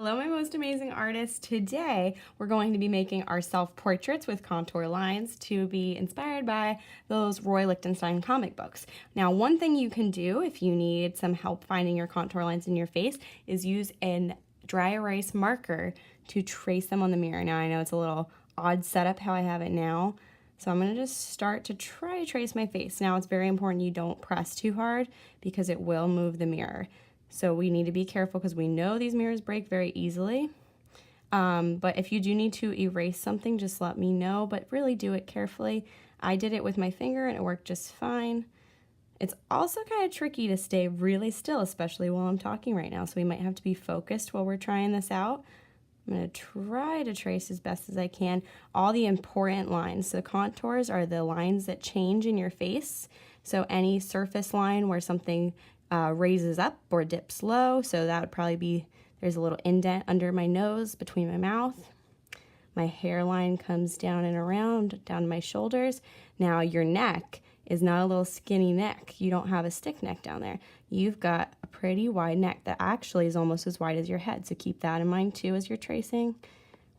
Hello, my most amazing artists. Today, we're going to be making our self-portraits with contour lines to be inspired by those Roy Lichtenstein comic books. Now, one thing you can do if you need some help finding your contour lines in your face is use a dry erase marker to trace them on the mirror. Now, I know it's a little odd setup how I have it now, so I'm going to just start to try to trace my face. Now, it's very important you don't press too hard because it will move the mirror. So we need to be careful because we know these mirrors break very easily. But if you do need to erase something, just let me know, but really do it carefully. I did it with my finger and it worked just fine. It's also kind of tricky to stay really still, especially while I'm talking right now, so we might have to be focused while we're trying this out. I'm going to try to trace as best as I can all the important lines. So contours are the lines that change in your face. So any surface line where something raises up or dips low, so that would probably be, there's a little indent under my nose between my mouth. My hairline comes down and around, down to my shoulders. Now your neck is not a little skinny neck. You don't have a stick neck down there. You've got a pretty wide neck that actually is almost as wide as your head, so keep that in mind too as you're tracing.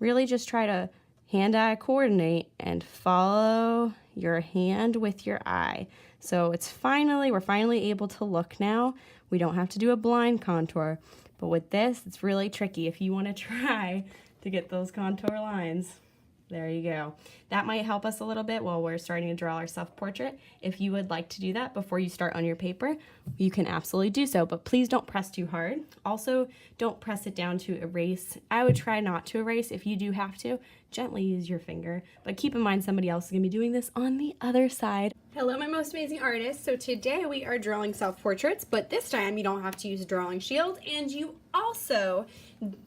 Really just try to hand-eye coordinate and follow your hand with your eye. So we're finally able to look now. We don't have to do a blind contour, but with this, it's really tricky if you want to try to get those contour lines. There you go. That might help us a little bit while we're starting to draw our self-portrait. If you would like to do that before you start on your paper, you can absolutely do so, but please don't press too hard. Also, don't press it down to erase. I would try not to erase. If you do have to, gently use your finger, but keep in mind somebody else is gonna be doing this on the other side. Hello, my most amazing artists. So today we are drawing self-portraits, but this time you don't have to use a drawing shield, and you also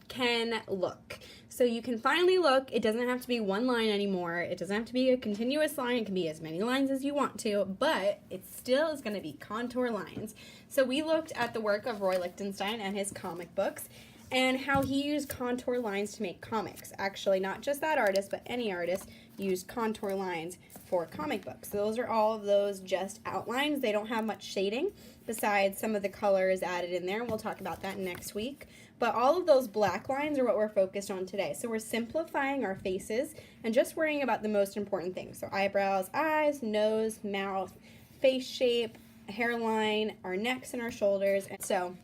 can look. So you can finally look. It doesn't have to be one line anymore. It doesn't have to be a continuous line. It can be as many lines as you want to, but it still is going to be contour lines. So we looked at the work of Roy Lichtenstein and his comic books and how he used contour lines to make comics. Actually, not just that artist, but any artist used contour lines for comic books. So those are all of those just outlines. They don't have much shading besides some of the colors added in there. We'll talk about that next week. But all of those black lines are what we're focused on today. So we're simplifying our faces and just worrying about the most important things. So eyebrows, eyes, nose, mouth, face shape, hairline, our necks and our shoulders. And so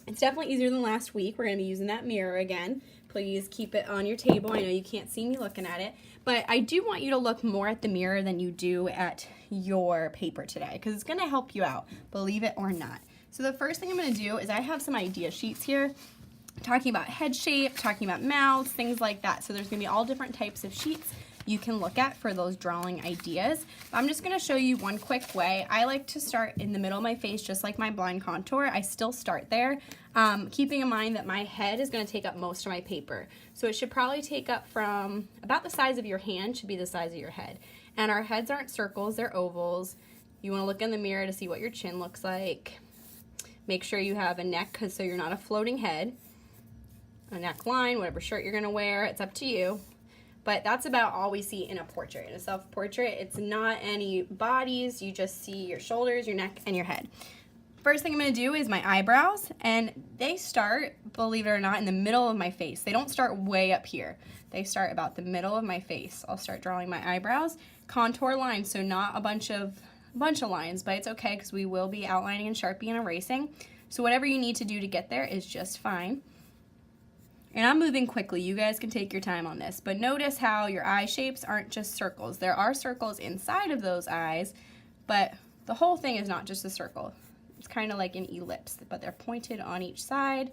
it's definitely easier than last week. We're going to be using that mirror again. Please keep it on your table. I know you can't see me looking at it, but I do want you to look more at the mirror than you do at your paper today because it's going to help you out, believe it or not. So the first thing I'm going to do is I have some idea sheets here talking about head shape, talking about mouths, things like that. So there's going to be all different types of sheets you can look at for those drawing ideas. I'm just going to show you one quick way. I like to start in the middle of my face just like my blind contour. I still start there, keeping in mind that my head is going to take up most of my paper. So it should probably take up from about the size of your hand, should be the size of your head. And our heads aren't circles, they're ovals. You want to look in the mirror to see what your chin looks like. Make sure you have a neck so you're not a floating head. A neckline, whatever shirt you're going to wear, it's up to you. But that's about all we see in a portrait. In a self-portrait, it's not any bodies. You just see your shoulders, your neck, and your head. First thing I'm going to do is my eyebrows, and they start, believe it or not, in the middle of my face. They don't start way up here. They start about the middle of my face. I'll start drawing my eyebrows. Contour lines, so not a bunch of lines, but it's okay because we will be outlining in Sharpie and erasing. So whatever you need to do to get there is just fine. And I'm moving quickly. You guys can take your time on this. But notice how your eye shapes aren't just circles. There are circles inside of those eyes, but the whole thing is not just a circle. It's kind of like an ellipse, but they're pointed on each side.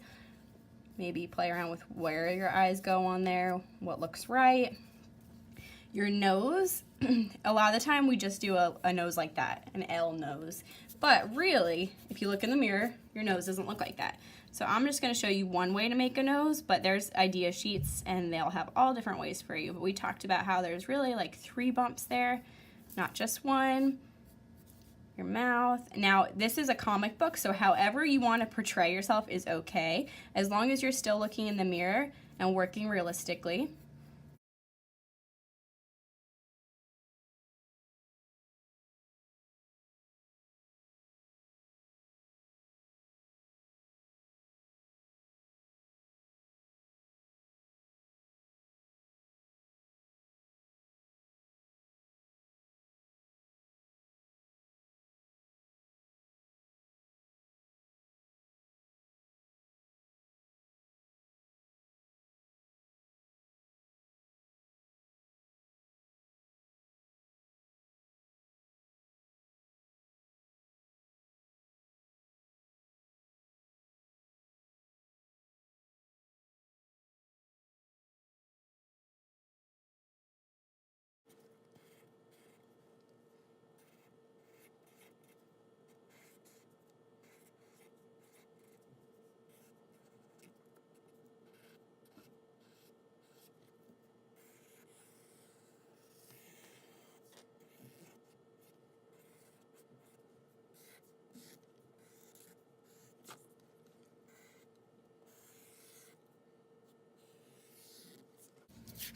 Maybe play around with where your eyes go on there, what looks right. Your nose, a lot of the time we just do a nose like that, an L nose. But really, if you look in the mirror, your nose doesn't look like that. So I'm just going to show you one way to make a nose, but there's idea sheets and they'll have all different ways for you. But we talked about how there's really like 3 bumps there, not just one. Your mouth. Now, this is a comic book, so however you want to portray yourself is okay, as long as you're still looking in the mirror and working realistically.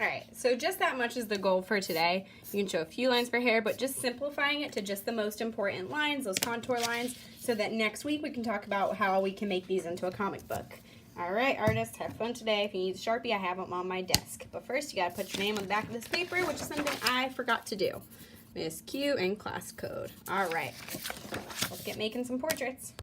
All right, so just that much is the goal for today. You can show a few lines for hair, but just simplifying it to just the most important lines, those contour lines, so that next week we can talk about how we can make these into a comic book. All right, artists, have fun today. If you need a Sharpie, I have them on my desk. But first, you gotta put your name on the back of this paper, which is something I forgot to do. Miss Q and class code. All right, let's get making some portraits.